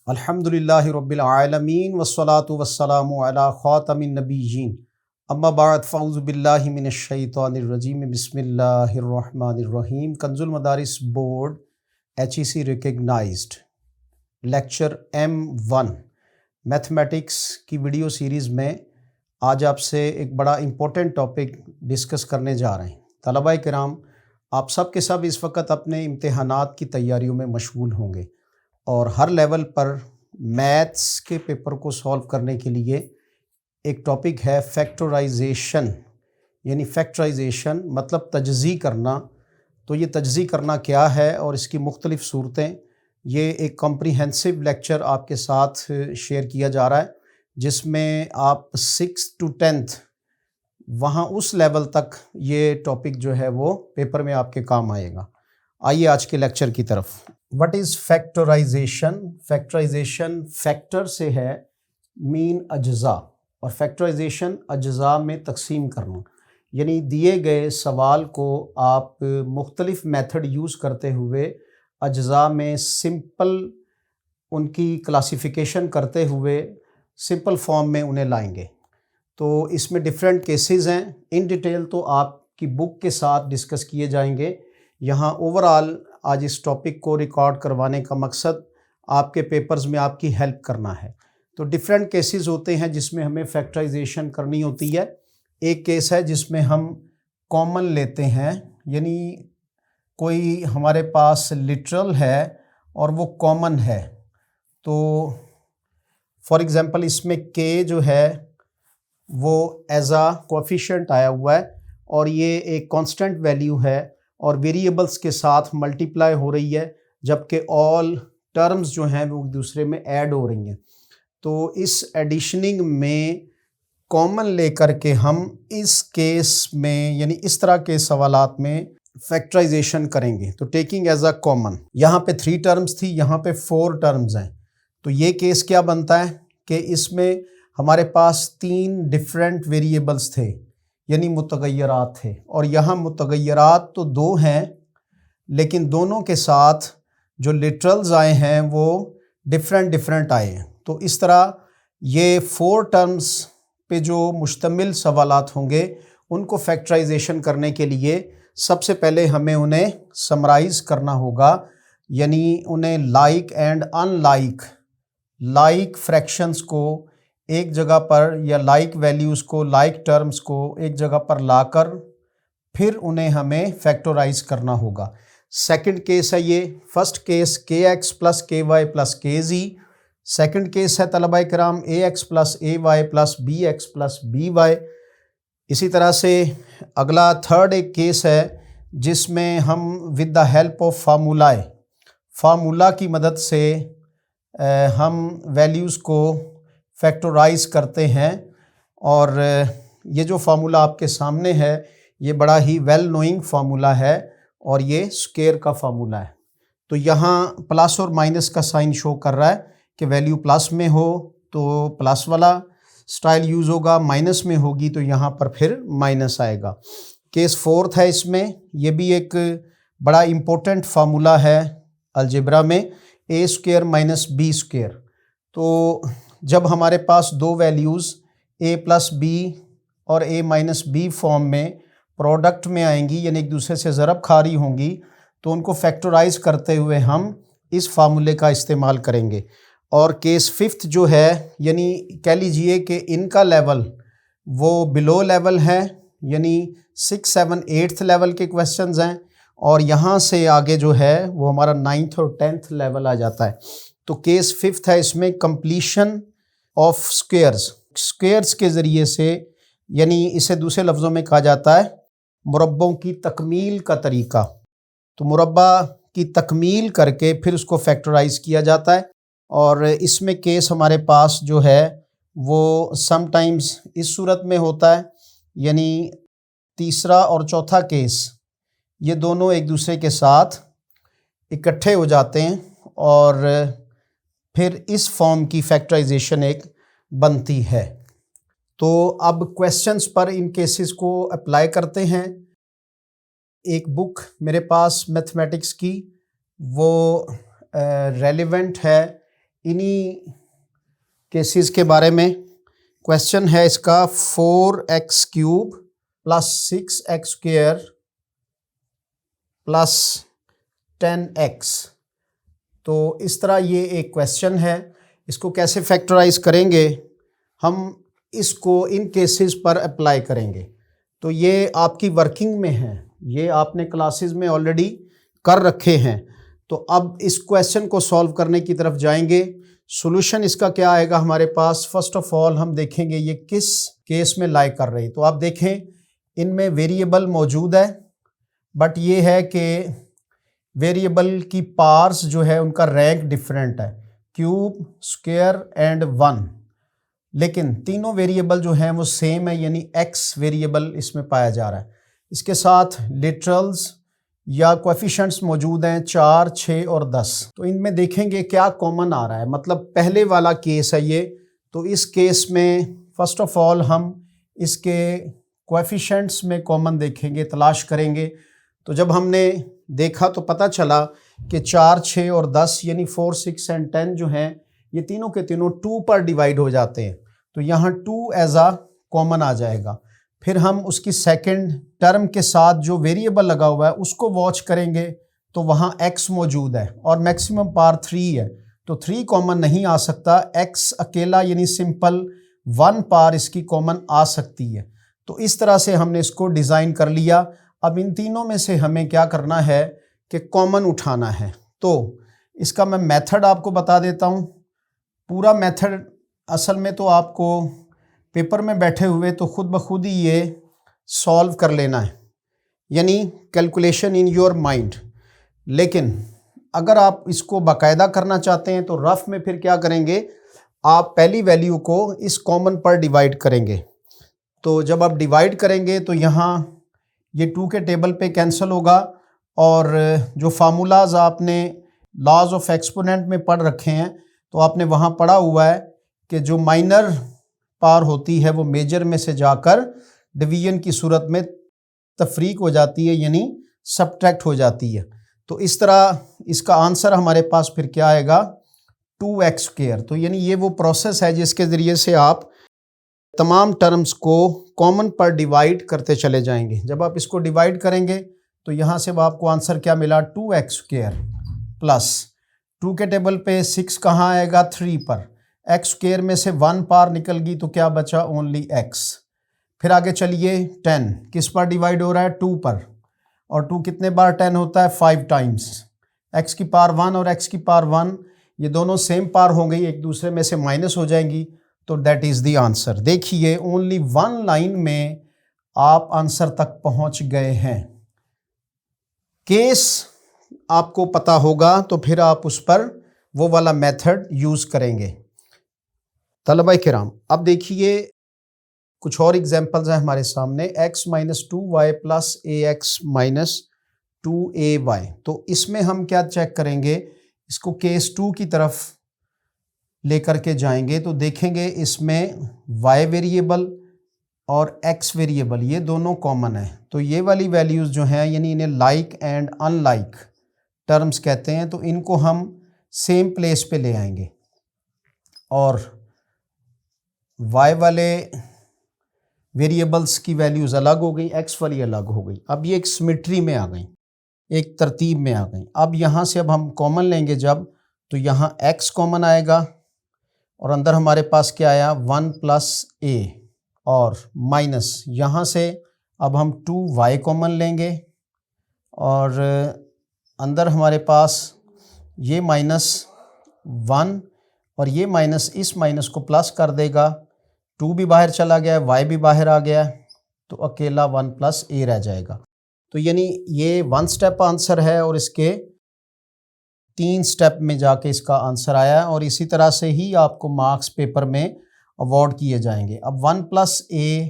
अल्हम्दुलिल्लाहि रब्बिल आलमीन वस्सलातु वस्सलामु अला खातमिन नबिय्यीन अम्मा बाद फ़अऊज़ु बिल्लाहि मिनश शैतानिर रजीम बिस्मिल्लाहिर रहमानिर रहीम। Kanzul Madaris board HEC recognized lecture M1 mathematics की वीडियो सीरीज़ में आज आपसे एक बड़ा इम्पोर्टेंट टॉपिक डिस्कस करने जा रहे हैं। तलबा किराम, आप सब के सब इस वक्त अपने इम्तिहानात की तैयारियों में मशगूल होंगे और हर लेवल पर मैथ्स के पेपर को सॉल्व करने के लिए एक टॉपिक है फैक्टराइजेशन। यानी फैक्टराइजेशन मतलब तजज़ी करना। तो ये तजज़ी करना क्या है और इसकी मुख्तलिफ़ सूरतें, ये एक कॉम्प्रिहेंसिव लेक्चर आपके साथ शेयर किया जा रहा है जिसमें आप 6th to 10th वहाँ उस लेवल तक ये टॉपिक जो है वो पेपर में आपके काम आएगा। आइए आज के लेक्चर की तरफ। What is factorization? Factorization factor से है मीन अज्जा, और फैक्टराइजेशन अज्जा में तकसीम करना। यानी दिए गए सवाल को आप मुख्तलिफ मेथड यूज़ करते हुए अज्जा में सिंपल उनकी क्लासिफिकेशन करते हुए सिंपल फॉर्म में उन्हें लाएंगे। तो इसमें डिफरेंट केसेस हैं, इन डिटेल तो आपकी बुक के साथ डिस्कस किए जाएंगे। यहाँ ओवरऑल आज इस टॉपिक को रिकॉर्ड करवाने का मकसद आपके पेपर्स में आपकी हेल्प करना है। तो डिफरेंट केसेस होते हैं जिसमें हमें फैक्टराइजेशन करनी होती है। एक केस है जिसमें हम कॉमन लेते हैं, यानी कोई हमारे पास लिटरल है और वो कॉमन है। तो फॉर एग्ज़ाम्पल इसमें k जो है वो एज आ कोएफिशिएंट आया हुआ है और ये एक कांस्टेंट वैल्यू है और वेरिएबल्स के साथ मल्टीप्लाई हो रही है, जबकि ऑल टर्म्स जो हैं वो एक दूसरे में ऐड हो रही हैं। तो इस एडिशनिंग में कॉमन लेकर के हम इस केस में यानी इस तरह के सवालात में फैक्टराइजेशन करेंगे। तो टेकिंग एज अ कॉमन, यहाँ पे 3 टर्म्स थी, यहाँ पे 4 टर्म्स हैं। तो ये केस क्या बनता है कि इसमें हमारे पास 3 डिफरेंट वेरिएबल्स थे, यानी मुतगय्यरात थे, और यहाँ मुतगय्यरात तो 2 हैं लेकिन दोनों के साथ जो लिटरल्स आए हैं वो डिफरेंट आए हैं। तो इस तरह ये 4 टर्म्स पे जो मुश्तमिल सवालात होंगे उनको फैक्टराइजेशन करने के लिए सबसे पहले हमें उन्हें समराइज़ करना होगा, यानी उन्हें like and unlike, like fractions को एक जगह पर या लाइक वैल्यूज़ को, लाइक टर्म्स को एक जगह पर लाकर फिर उन्हें हमें फैक्टराइज करना होगा। सेकंड केस है ये। First case kx plus ky plus kz। Second case है तलबा किराम ax plus ay plus bx plus by। इसी तरह से अगला थर्ड एक केस है जिसमें हम with the help of formula की मदद से हम वैल्यूज़ को फैक्टराइज करते हैं। और ये जो फार्मूला आपके सामने है ये बड़ा ही वेल नोइंग फार्मूला है और ये स्क्वायर का फार्मूला है। तो यहाँ प्लस और माइनस का साइन शो कर रहा है कि वैल्यू प्लस में हो तो प्लस वाला स्टाइल यूज़ होगा, माइनस में होगी तो यहाँ पर फिर माइनस आएगा। केस 4th है इसमें, ये भी एक बड़ा इम्पोर्टेंट फार्मूला है अलजेब्रा में, a square minus B square. तो जब हमारे पास 2 वैल्यूज़ a प्लस बी और a माइनस बी फॉर्म में प्रोडक्ट में आएंगी, यानी एक दूसरे से ज़रब खा रही होंगी, तो उनको फैक्टराइज करते हुए हम इस फार्मूले का इस्तेमाल करेंगे। और केस 5th जो है, यानी कह लीजिए कि इनका लेवल वो बिलो लेवल है, यानी 6, 7, 8th लेवल के क्वेश्चंस हैं और यहाँ से आगे जो है वो हमारा 9th और 10th लेवल आ जाता है। तो केस 5th है, इसमें कंप्लीशन ऑफ स्क्वेयर्स के ज़रिए से, यानी इसे दूसरे लफ्ज़ों में कहा जाता है मुरब्बों की तकमील का तरीका। तो मुरब्बा की तकमील करके फिर उसको फैक्टराइज किया जाता है। और इसमें केस हमारे पास जो है वो समटाइम्स इस सूरत में होता है, यानी तीसरा और चौथा केस ये दोनों एक दूसरे के साथ इकट्ठे हो जाते हैं और फिर इस फॉर्म की फैक्टराइजेशन एक बनती है। तो अब क्वेश्चंस पर इन केसेस को अप्लाई करते हैं। एक बुक मेरे पास मैथमेटिक्स की वो रेलेवेंट है इन्हीं केसेस के बारे में। क्वेश्चन है इसका 4x³ plus 6x² plus 10x। तो इस तरह ये एक क्वेश्चन है। इसको कैसे फैक्टराइज करेंगे, हम इसको इन केसेस पर अप्लाई करेंगे। तो ये आपकी वर्किंग में है, ये आपने क्लासेस में ऑलरेडी कर रखे हैं। तो अब इस क्वेश्चन को सॉल्व करने की तरफ जाएंगे। सॉल्यूशन इसका क्या आएगा हमारे पास। फर्स्ट ऑफ ऑल हम देखेंगे ये किस केस में लाई कर रही। तो आप देखें इनमें वेरिएबल मौजूद है, बट ये है कि वेरिएबल की पार्स जो है उनका रैंक डिफरेंट है, क्यूब, स्क्वायर एंड 1। लेकिन तीनों वेरिएबल जो हैं वो सेम है, यानी x वेरिएबल इसमें पाया जा रहा है। इसके साथ लिटरल्स या कोएफिशिएंट्स मौजूद हैं 4, 6 और 10। तो इनमें देखेंगे क्या कॉमन आ रहा है, मतलब पहले वाला केस है ये। तो इस केस में फर्स्ट ऑफ ऑल हम इसके कोएफिशिएंट्स में कॉमन देखेंगे, तलाश करेंगे। तो जब हमने देखा तो पता चला कि 4, 6 और 10 यानी 4, 6 एंड 10 जो हैं ये तीनों के तीनों 2 पर डिवाइड हो जाते हैं। तो यहाँ 2 एज आ कॉमन आ जाएगा। फिर हम उसकी सेकंड टर्म के साथ जो वेरिएबल लगा हुआ है उसको वॉच करेंगे, तो वहाँ x मौजूद है और मैक्सिमम पार 3 है, तो 3 कॉमन नहीं आ सकता। x अकेला यानी सिंपल 1 पार इसकी कॉमन आ सकती है। तो इस तरह से हमने इसको डिज़ाइन कर लिया। अब इन तीनों में से हमें क्या करना है कि कॉमन उठाना है। तो इसका मैं मेथड आपको बता देता हूँ। पूरा मेथड असल में तो आपको पेपर में बैठे हुए तो खुद ब खुद ही ये सॉल्व कर लेना है, यानी कैलकुलेशन इन योर माइंड। लेकिन अगर आप इसको बाकायदा करना चाहते हैं तो रफ में फिर क्या करेंगे, आप पहली वैल्यू को इस कॉमन पर डिवाइड करेंगे। तो जब आप डिवाइड करेंगे तो यहाँ ये 2 के टेबल पे कैंसिल होगा, और जो फार्मूलाज आपने लॉज ऑफ एक्सपोनेंट में पढ़ रखे हैं तो आपने वहाँ पढ़ा हुआ है कि जो माइनर पार होती है वो मेजर में से जाकर डिवीजन की सूरत में तफरीक हो जाती है, यानी सब्ट्रैक्ट हो जाती है। तो इस तरह इसका आंसर हमारे पास फिर क्या आएगा, 2x²। तो यानी ये वो प्रोसेस है जिसके ज़रिए से आप तमाम टर्म्स को कॉमन पर डिवाइड करते चले जाएंगे। जब आप इसको डिवाइड करेंगे तो यहाँ से आपको आंसर क्या मिला, 2x² प्लस 2 के टेबल पे 6 कहाँ आएगा, 3 पर। x² में से 1 पार निकल गई तो क्या बचा, ओनली x। फिर आगे चलिए 10 किस पर डिवाइड हो रहा है, 2 पर। और 2 कितने बार 10 होता है, 5 टाइम्स। x की पावर 1 और x की पावर 1 ये दोनों सेम पार हो गई, एक दूसरे में से माइनस हो जाएंगी। तो दैट इज़ द आंसर। देखिए ओनली 1 लाइन में आप आंसर तक पहुंच गए हैं। केस आपको पता होगा तो फिर आप उस पर वो वाला मेथड यूज़ करेंगे। तलबा किराम, अब देखिए कुछ और एग्जांपल्स हैं हमारे सामने। x - 2y plus ax - 2ay। तो इसमें हम क्या चेक करेंगे, इसको केस 2 की तरफ लेकर के जाएंगे तो देखेंगे इसमें y वेरिएबल और x वेरिएबल ये दोनों कॉमन है। तो ये वाली वैल्यूज़ जो हैं यानी इन्हें लाइक एंड अनलाइक टर्म्स कहते हैं, तो इनको हम सेम प्लेस पे ले आएंगे और y वाले वेरिएबल्स की वैल्यूज़ अलग हो गई, x वाली अलग हो गई। अब ये एक सिमेट्री में आ गई, एक तरतीब में आ गई। अब यहाँ से अब हम कॉमन लेंगे जब, तो यहाँ x कॉमन आएगा और अंदर हमारे पास क्या आया, 1 + a और माइनस यहाँ से अब हम 2y कॉमन लेंगे और अंदर हमारे पास ये -1 और ये माइनस इस माइनस को प्लस कर देगा। 2 भी बाहर चला गया है, y भी बाहर आ गया है, तो अकेला 1 + a रह जाएगा। तो यानी ये 1 स्टेप आंसर है और इसके 3 स्टेप में जाके इसका आंसर आया है। और इसी तरह से ही आपको मार्क्स पेपर में अवार्ड किए जाएंगे। अब 1 + a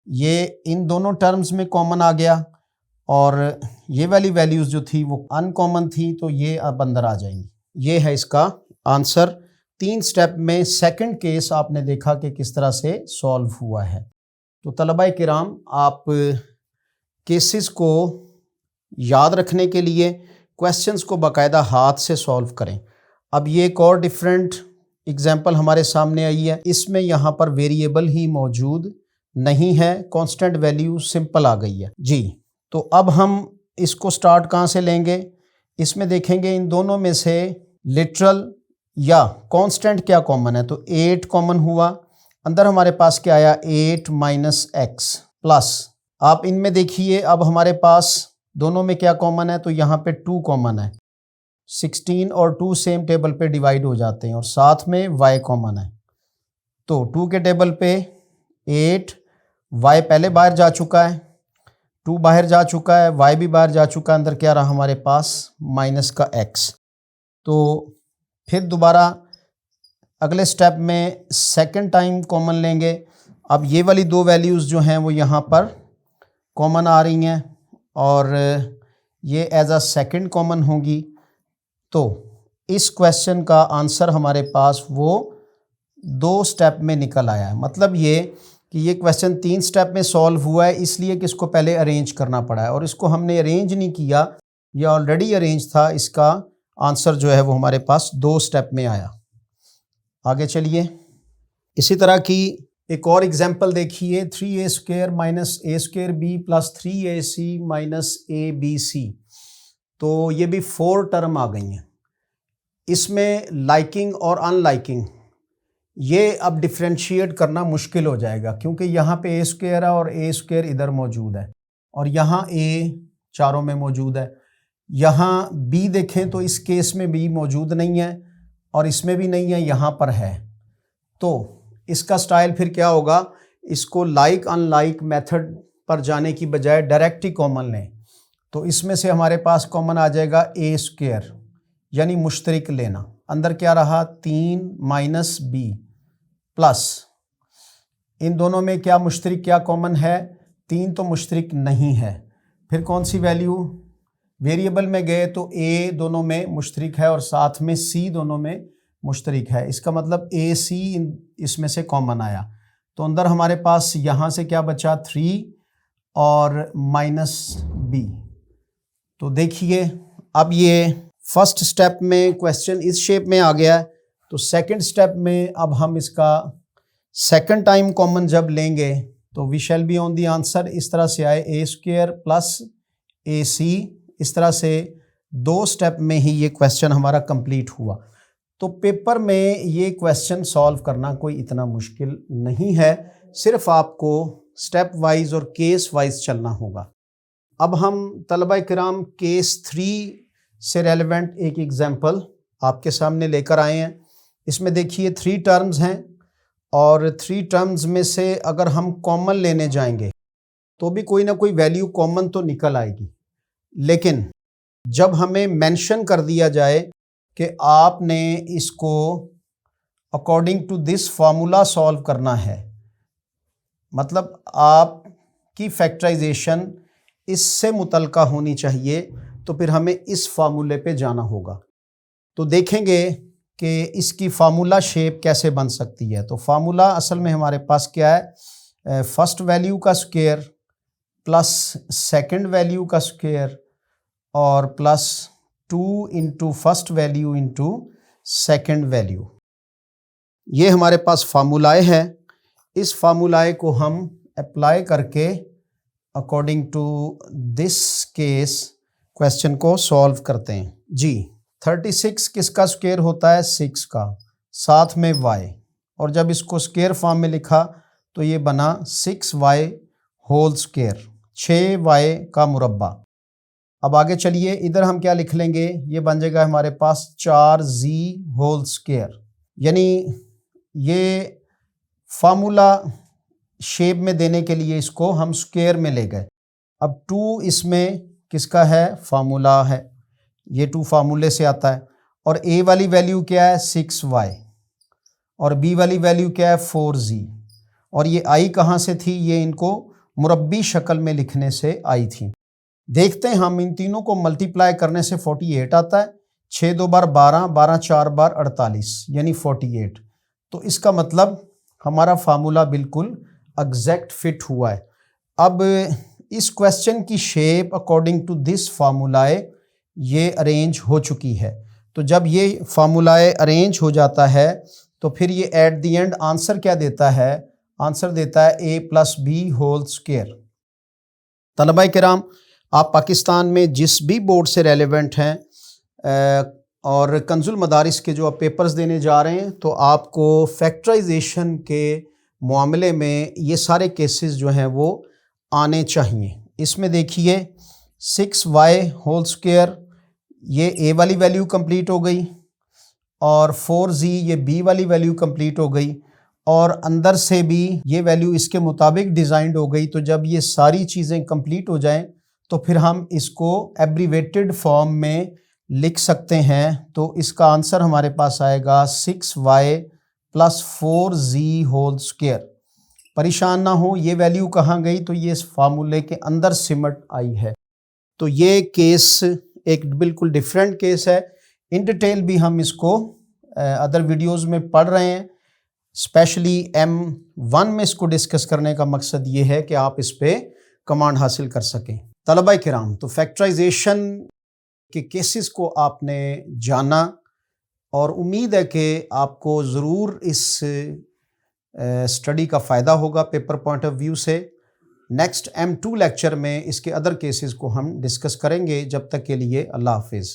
ये इन दोनों टर्म्स में कॉमन आ गया और ये वाली वैल्यूज़ जो थी वो अनकॉमन थी, तो ये अब अंदर आ जाएंगी। ये है इसका आंसर। 3 स्टेप में सेकंड केस आपने देखा कि किस तरह से सॉल्व हुआ है। तो तलबा किराम, आप केसेस को याद रखने के लिए क्वेश्चंस को बाकायदा हाथ से सॉल्व करें। अब ये एक और डिफरेंट एग्जाम्पल हमारे सामने आई है, इसमें यहाँ पर वेरिएबल ही मौजूद नहीं है, कांस्टेंट वैल्यू सिंपल आ गई है जी। तो अब हम इसको स्टार्ट कहाँ से लेंगे, इसमें देखेंगे इन दोनों में से लिटरल या कांस्टेंट क्या कॉमन है। तो 8 कॉमन हुआ, अंदर हमारे पास क्या आया 8 माइनस एक्स प्लस, आप इनमें देखिए अब हमारे पास दोनों में क्या कॉमन है, तो यहाँ पे 2 कॉमन है, 16 और 2 सेम टेबल पे डिवाइड हो जाते हैं और साथ में y कॉमन है। तो 2 के टेबल पे 8, y पहले बाहर जा चुका है, 2 बाहर जा चुका है, y भी बाहर जा चुका है, अंदर क्या रहा हमारे पास माइनस का x। तो फिर दोबारा अगले स्टेप में सेकंड टाइम कॉमन लेंगे। अब ये वाली 2 वैल्यूज़ जो हैं वो यहाँ पर कॉमन आ रही हैं और ये एज अ सेकंड कॉमन होगी। तो इस क्वेश्चन का आंसर हमारे पास वो 2 स्टेप में निकल आया है। मतलब ये कि ये क्वेश्चन 3 स्टेप में सॉल्व हुआ है, इसलिए कि इसको पहले अरेंज करना पड़ा है और इसको हमने अरेंज नहीं किया, ये ऑलरेडी अरेंज था। इसका आंसर जो है वो हमारे पास 2 स्टेप में आया। आगे चलिए, इसी तरह की एक और एग्जाम्पल देखिए, 3a² minus a² b plus 3ac minus abc। तो ये भी 4 टर्म आ गई हैं। इसमें लाइकिंग और अनलाइकिंग ये अब डिफ्रेंशिएट करना मुश्किल हो जाएगा, क्योंकि यहाँ पे a² है और a² इधर मौजूद है और यहाँ a चारों में मौजूद है। यहाँ b देखें तो इस केस में b मौजूद नहीं है और इसमें भी नहीं है, यहाँ पर है। तो इसका स्टाइल फिर क्या होगा, इसको लाइक अनलाइक मेथड पर जाने की बजाय डायरेक्ट ही कॉमन लें। तो इसमें से हमारे पास कॉमन आ जाएगा a², यानी मुश्तरिक लेना। अंदर क्या रहा 3 माइनस b प्लस, इन दोनों में क्या मुश्तरिक क्या कॉमन है, 3 तो मुश्तरिक नहीं है। फिर कौन सी वैल्यू, वेरिएबल में गए तो a दोनों में मुश्तरिक है और साथ में c दोनों में मुश्तरिक है। इसका मतलब ac इसमें से कॉमन आया। तो अंदर हमारे पास यहाँ से क्या बचा 3 और माइनस b। तो देखिए अब ये फर्स्ट स्टेप में क्वेश्चन इस शेप में आ गया है। तो सेकंड स्टेप में अब हम इसका सेकंड टाइम कॉमन जब लेंगे तो we shall be on the answer. इस तरह से आए a² प्लस ac, इस तरह से 2 स्टेप में ही ये क्वेश्चन हमारा कंप्लीट हुआ। तो पेपर में ये क्वेश्चन सॉल्व करना कोई इतना मुश्किल नहीं है, सिर्फ आपको स्टेप वाइज और केस वाइज चलना होगा। अब हम तलबा किराम केस 3 से रेलेवेंट एक एग्जाम्पल आपके सामने लेकर आए हैं। इसमें देखिए 3 टर्म्स हैं और 3 टर्म्स में से अगर हम कॉमन लेने जाएंगे तो भी कोई ना कोई वैल्यू कॉमन तो निकल आएगी, लेकिन जब हमें मेंशन कर दिया जाए कि आपने इसको according to this formula solve करना है, मतलब आपकी फैक्टराइजेशन इससे मुतल्का होनी चाहिए, तो फिर हमें इस फार्मूले पे जाना होगा। तो देखेंगे कि इसकी फार्मूला शेप कैसे बन सकती है। तो फार्मूला असल में हमारे पास क्या है, फर्स्ट वैल्यू का स्क्वायर प्लस सेकंड वैल्यू का स्क्वायर और plus 2 into first value into second value. ये हमारे पास फार्मूलाए हैं। इस फार्मूलाए को हम अप्लाई करके according to this case question को सॉल्व करते हैं जी। 36 किसका स्क्वायर होता है, 6 का, साथ में y, और जब इसको स्क्वायर फॉर्म में लिखा तो ये बना 6y होल स्क्वायर, 6y का मुरब्बा। अब आगे चलिए, इधर हम क्या लिख लेंगे, ये बन जाएगा हमारे पास 4z होल स्क्वायर, यानी ये फार्मूला शेप में देने के लिए इसको हम स्क्वायर में ले गए। अब 2 इसमें किसका है, फार्मूला है, ये 2 फार्मूले से आता है। और a वाली वैल्यू क्या है 6y और b वाली वैल्यू क्या है 4z, और ये i कहाँ से थी, ये इनको मुरब्बी शक्ल में लिखने से आई थी। देखते हैं हम इन तीनों को मल्टीप्लाई करने से 48 आता है, 6 2 बार 12, 12 4 बार 48, यानी 48। तो इसका मतलब हमारा फार्मूला बिल्कुल एग्जैक्ट फिट हुआ है। अब इस क्वेश्चन की शेप अकॉर्डिंग टू दिस फार्मूलाए ये अरेंज हो चुकी है। तो जब ये फार्मूलाए अरेंज हो जाता है तो फिर ये एट द एंड आंसर क्या देता है, आंसर देता है a+b² तलबा किराम, आप पाकिस्तान में जिस भी बोर्ड से रेलेवेंट हैं और कंजुल मदारिस के जो आप पेपर्स देने जा रहे हैं, तो आपको फैक्टराइजेशन के मामले में ये सारे केसेस जो हैं वो आने चाहिए। इसमें देखिए 6y² ये a वाली वैल्यू कंप्लीट हो गई और 4z ये b वाली वैल्यू कंप्लीट हो गई और अंदर से भी ये वैल्यू इसके मुताबिक डिज़ाइंड हो गई। तो जब ये सारी चीज़ें कंप्लीट हो जाएं तो फिर हम इसको एब्रीवेटेड फॉर्म में लिख सकते हैं। तो इसका आंसर हमारे पास आएगा 6y+4z²। परेशान ना हो, ये वैल्यू कहाँ गई, तो ये इस फार्मूले के अंदर सिमट आई है। तो ये केस एक बिल्कुल डिफरेंट केस है। इन डिटेल भी हम इसको अदर वीडियोस में पढ़ रहे हैं। स्पेशली M1 में इसको डिस्कस करने का मकसद ये है कि आप इस पे कमांड हासिल कर सकें। तलबा किराम, तो फैक्टराइजेशन के केसेस को आपने जाना और उम्मीद है कि आपको ज़रूर इस स्टडी का फ़ायदा होगा पेपर पॉइंट ऑफ व्यू से। नेक्स्ट M2 लेक्चर में इसके अदर केसेस को हम डिस्कस करेंगे। जब तक के लिए अल्लाह हाफिज़।